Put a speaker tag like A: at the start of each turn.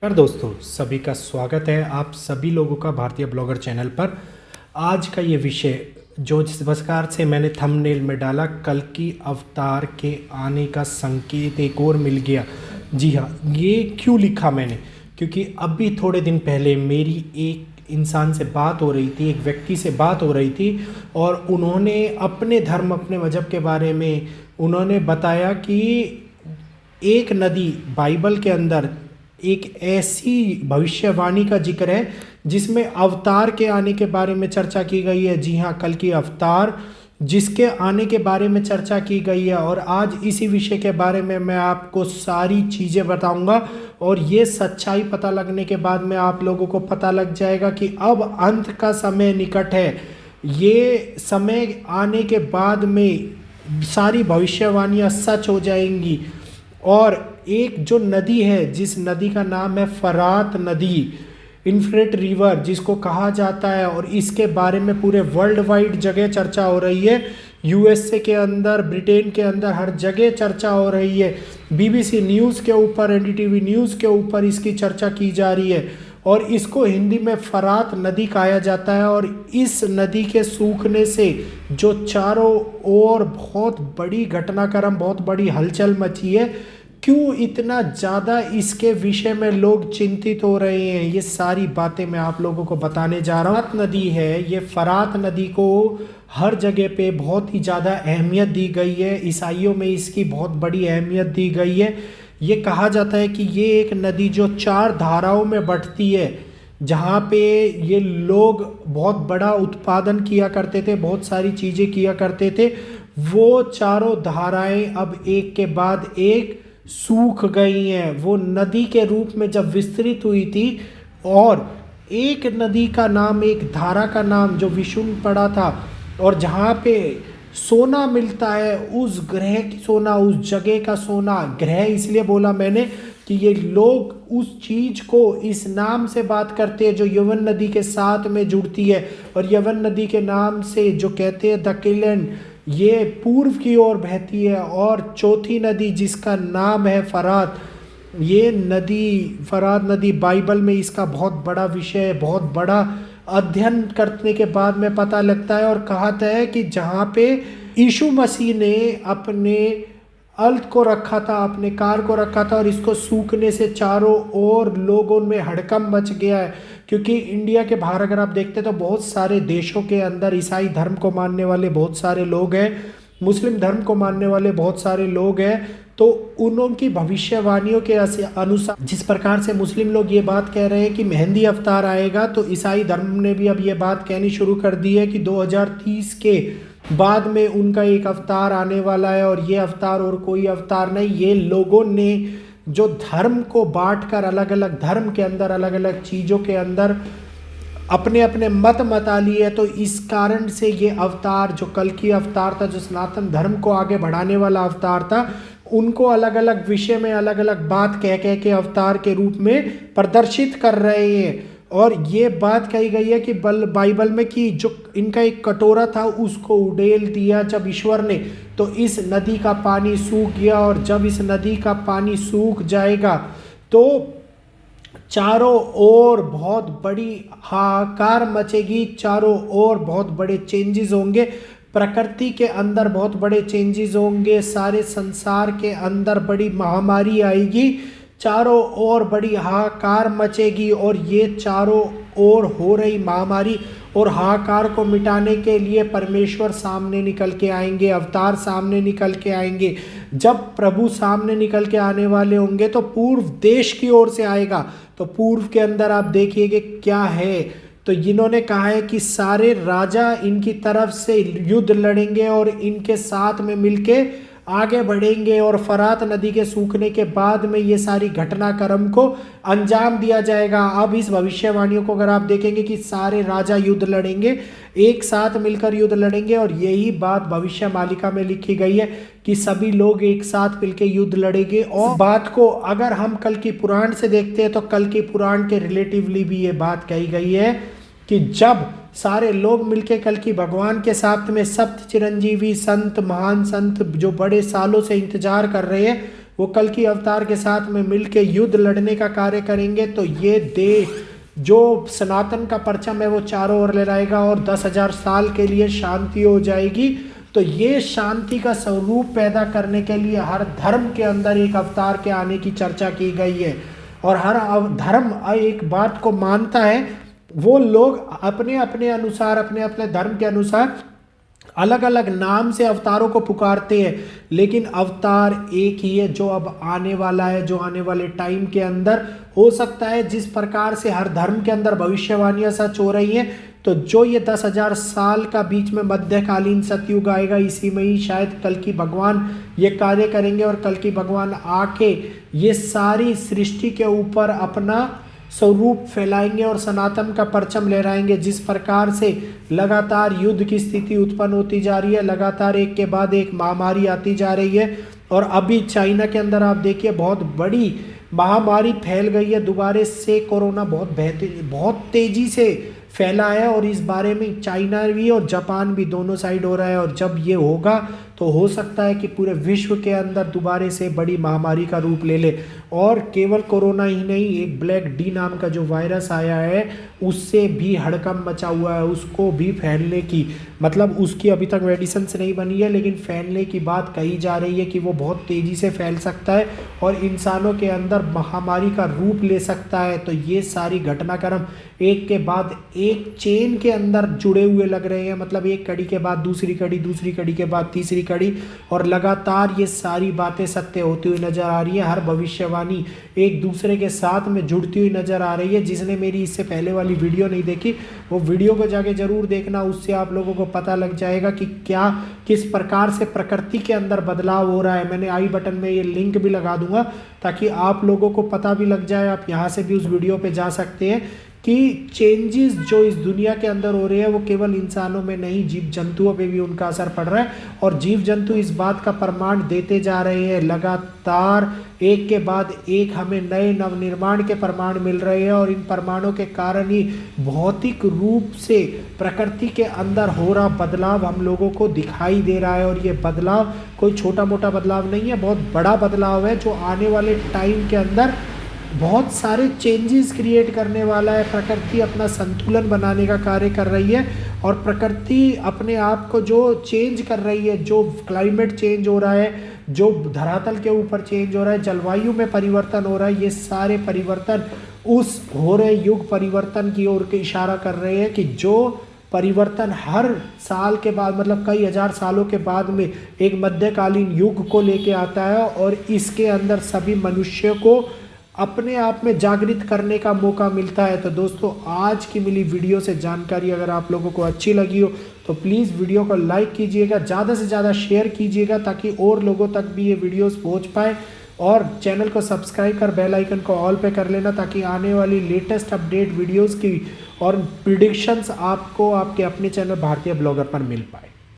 A: नमस्कार दोस्तों, सभी का स्वागत है आप सभी लोगों का भारतीय ब्लॉगर चैनल पर। आज का ये विषय जो जिस प्रकार से मैंने थंबनेल में डाला, कल की अवतार के आने का संकेत एक और मिल गया। जी हाँ, ये क्यों लिखा मैंने, क्योंकि अभी थोड़े दिन पहले मेरी एक इंसान से बात हो रही थी, एक व्यक्ति से बात हो रही थी और उन्होंने अपने धर्म, अपने मज़हब के बारे में उन्होंने बताया कि एक नदी बाइबल के अंदर एक ऐसी भविष्यवाणी का जिक्र है जिसमें अवतार के आने के बारे में चर्चा की गई है। जी हाँ, कल की अवतार जिसके आने के बारे में चर्चा की गई है। और आज इसी विषय के बारे में मैं आपको सारी चीज़ें बताऊंगा और ये सच्चाई पता लगने के बाद में आप लोगों को पता लग जाएगा कि अब अंत का समय निकट है। ये समय आने के बाद में सारी भविष्यवाणियाँ सच हो जाएंगी। और एक जो नदी है, जिस नदी का नाम है फरात नदी, इन्फ्रेट रिवर जिसको कहा जाता है, और इसके बारे में पूरे वर्ल्ड वाइड जगह चर्चा हो रही है। यूएसए के अंदर, ब्रिटेन के अंदर, हर जगह चर्चा हो रही है। बीबीसी न्यूज़ के ऊपर, एनडीटीवी न्यूज़ के ऊपर इसकी चर्चा की जा रही है और इसको हिंदी में फरात नदी कहा जाता है। और इस नदी के सूखने से जो चारों ओर बहुत बड़ी घटनाक्रम, बहुत बड़ी हलचल मची है। क्यों इतना ज़्यादा इसके विषय में लोग चिंतित हो रहे हैं, ये सारी बातें मैं आप लोगों को बताने जा रहा हूँ। फरात नदी है, ये फरात नदी को हर जगह पे बहुत ही ज़्यादा अहमियत दी गई है। ईसाइयों में इसकी बहुत बड़ी अहमियत दी गई है। ये कहा जाता है कि ये एक नदी जो 4 धाराओं में बंटती है, जहाँ पे ये लोग बहुत बड़ा उत्पादन किया करते थे, बहुत सारी चीज़ें किया करते थे। वो चारों धाराएं अब एक के बाद एक सूख गई हैं। वो नदी के रूप में जब विस्तृत हुई थी और एक नदी का नाम, एक धारा का नाम जो विशुन पड़ा था, और जहाँ पे सोना मिलता है, उस ग्रह की सोना, उस जगह का सोना, ग्रह इसलिए बोला मैंने कि ये लोग उस चीज़ को इस नाम से बात करते हैं जो यवन नदी के साथ में जुड़ती है। और यवन नदी के नाम से जो कहते हैं दकिलन, ये पूर्व की ओर बहती है। और चौथी नदी जिसका नाम है फरात, ये नदी, फरात नदी बाइबल में इसका बहुत बड़ा विषय है। बहुत बड़ा अध्ययन करने के बाद में पता लगता है और कहता है कि जहाँ पे यीशु मसीह ने अपने अर्थ को रखा था, अपने कार को रखा था, और इसको सूखने से चारों ओर लोगों में हड़कंप मच गया है। क्योंकि इंडिया के बाहर अगर आप देखते तो बहुत सारे देशों के अंदर ईसाई धर्म को मानने वाले बहुत सारे लोग हैं, मुस्लिम धर्म को मानने वाले बहुत सारे लोग हैं। तो उनकी भविष्यवाणियों के अनुसार, जिस प्रकार से मुस्लिम लोग ये बात कह रहे हैं कि मेहंदी अवतार आएगा, तो ईसाई धर्म ने भी अब ये बात कहनी शुरू कर दी है कि 2030 के बाद में उनका एक अवतार आने वाला है। और ये अवतार और कोई अवतार नहीं, ये लोगों ने जो धर्म को बांटकर अलग अलग धर्म के अंदर, अलग अलग चीज़ों के अंदर अपने अपने मत मता लिए, तो इस कारण से ये अवतार, जो कल की अवतार था, जो सनातन धर्म को आगे बढ़ाने वाला अवतार था, उनको अलग अलग विषय में अलग अलग बात कह कह के अवतार के रूप में प्रदर्शित कर रहे हैं। और ये बात कही गई है कि बाइबल में कि जो इनका एक कटोरा था उसको उड़ेल दिया जब ईश्वर ने, तो इस नदी का पानी सूख गया। और जब इस नदी का पानी सूख जाएगा तो चारों ओर बहुत बड़ी हाहाकार मचेगी, चारों ओर बहुत बड़े चेंजेस होंगे, प्रकृति के अंदर बहुत बड़े चेंजेस होंगे, सारे संसार के अंदर बड़ी महामारी आएगी, चारों ओर बड़ी हाहाकार मचेगी। और ये चारों ओर हो रही महामारी और हाहाकार को मिटाने के लिए परमेश्वर सामने निकल के आएंगे, अवतार सामने निकल के आएंगे। जब प्रभु सामने निकल के आने वाले होंगे तो पूर्व देश की ओर से आएगा। तो पूर्व के अंदर आप देखिए क्या है, तो इन्होंने कहा है कि सारे राजा इनकी तरफ से युद्ध लड़ेंगे और इनके साथ में मिलके आगे बढ़ेंगे। और फरात नदी के सूखने के बाद में ये सारी घटनाक्रम को अंजाम दिया जाएगा। अब इस भविष्यवाणियों को अगर आप देखेंगे कि सारे राजा युद्ध लड़ेंगे, एक साथ मिलकर युद्ध लड़ेंगे, और यही बात भविष्य मालिका में लिखी गई है कि सभी लोग एक साथ मिलकर युद्ध लड़ेंगे। और बात को अगर हम कल की पुराण से देखते हैं तो कल की पुराण के रिलेटिवली भी ये बात कही गई है कि जब सारे लोग मिलके कल की भगवान के साथ में सप्त चिरंजीवी संत, महान संत जो बड़े सालों से इंतजार कर रहे हैं, वो कल्कि अवतार के साथ में मिलके युद्ध लड़ने का कार्य करेंगे तो ये देश जो सनातन का परचम है वो चारों ओर लहराएगा और 10,000 साल के लिए शांति हो जाएगी। तो ये शांति का स्वरूप पैदा करने के लिए हर धर्म के अंदर एक अवतार के आने की चर्चा की गई है। और हर धर्म एक बात को मानता है, वो लोग अपने अपने अनुसार, अपने अपने धर्म के अनुसार अलग अलग नाम से अवतारों को पुकारते हैं, लेकिन अवतार एक ही है जो अब आने वाला है, जो आने वाले टाइम के अंदर हो सकता है। जिस प्रकार से हर धर्म के अंदर भविष्यवाणियां सच हो रही हैं, तो जो ये 10,000 साल का बीच में मध्यकालीन सतयुग आएगा, इसी में ही शायद कल्कि भगवान ये कार्य करेंगे और कल्कि भगवान आके ये सारी सृष्टि के ऊपर अपना स्वरूप फैलाएंगे और सनातन का परचम लहराएंगे। जिस प्रकार से लगातार युद्ध की स्थिति उत्पन्न होती जा रही है, लगातार एक के बाद एक महामारी आती जा रही है, और अभी चाइना के अंदर आप देखिए बहुत बड़ी महामारी फैल गई है, दोबारा से कोरोना बहुत तेजी से फैला है। और इस बारे में चाइना भी और जापान भी दोनों साइड हो रहा है, और जब ये होगा तो हो सकता है कि पूरे विश्व के अंदर दोबारा से बड़ी महामारी का रूप ले ले। और केवल कोरोना ही नहीं, एक ब्लैक डी नाम का जो वायरस आया है उससे भी हड़कंप मचा हुआ है, उसको भी फैलने की, मतलब उसकी अभी तक मेडिसिन नहीं बनी है, लेकिन फैलने की बात कही जा रही है कि वो बहुत तेज़ी से फैल सकता है और इंसानों के अंदर महामारी का रूप ले सकता है। तो ये सारी घटनाक्रम एक के बाद एक चेन के अंदर जुड़े हुए लग रहे हैं, मतलब एक कड़ी के बाद दूसरी कड़ी, दूसरी कड़ी के बाद तीसरी कड़ी, और लगातार ये सारी बातें सत्य होती हुई नजर आ रही है। हर भविष्यवाणी एक दूसरे के साथ में जुड़ती हुई नजर आ रही है। जिसने मेरी इससे पहले वाली वीडियो नहीं देखी, वो वीडियो को जाके जरूर देखना, उससे आप लोगों को पता लग जाएगा कि क्या किस प्रकार से प्रकृति के अंदर बदलाव हो रहा है। मैंने आई बटन में ये लिंक भी लगा दूंगा ताकि आप लोगों को पता भी लग जाए, आप यहाँ से भी उस वीडियो पे जा सकते हैं कि चेंजेस जो इस दुनिया के अंदर हो रहे हैं वो केवल इंसानों में नहीं, जीव जंतुओं पे भी उनका असर पड़ रहा है। और जीव जंतु इस बात का प्रमाण देते जा रहे हैं, लगातार एक के बाद एक हमें नए नवनिर्माण के प्रमाण मिल रहे हैं, और इन प्रमाणों के कारण ही भौतिक रूप से प्रकृति के अंदर हो रहा बदलाव हम लोगों को दिखाई दे रहा है। और ये बदलाव कोई छोटा मोटा बदलाव नहीं है, बहुत बड़ा बदलाव है जो आने वाले टाइम के अंदर बहुत सारे चेंजेस क्रिएट करने वाला है। प्रकृति अपना संतुलन बनाने का कार्य कर रही है, और प्रकृति अपने आप को जो चेंज कर रही है, जो क्लाइमेट चेंज हो रहा है, जो धरातल के ऊपर चेंज हो रहा है, जलवायु में परिवर्तन हो रहा है, ये सारे परिवर्तन उस हो रहे युग परिवर्तन की ओर के इशारा कर रहे हैं कि जो परिवर्तन हर साल के बाद, मतलब कई हजार सालों के बाद में एक मध्यकालीन युग को लेके आता है, और इसके अंदर सभी मनुष्य को अपने आप में जागृत करने का मौका मिलता है। तो दोस्तों, आज की मिली वीडियो से जानकारी अगर आप लोगों को अच्छी लगी हो तो प्लीज़ वीडियो को लाइक कीजिएगा, ज़्यादा से ज़्यादा शेयर कीजिएगा ताकि और लोगों तक भी ये वीडियोस पहुंच पाए, और चैनल को सब्सक्राइब कर बेल आइकन को ऑल पे कर लेना ताकि आने वाली लेटेस्ट अपडेट वीडियोज़ की और प्रिडिक्शंस आपको आपके अपने चैनल भारतीय ब्लॉगर पर मिल पाए।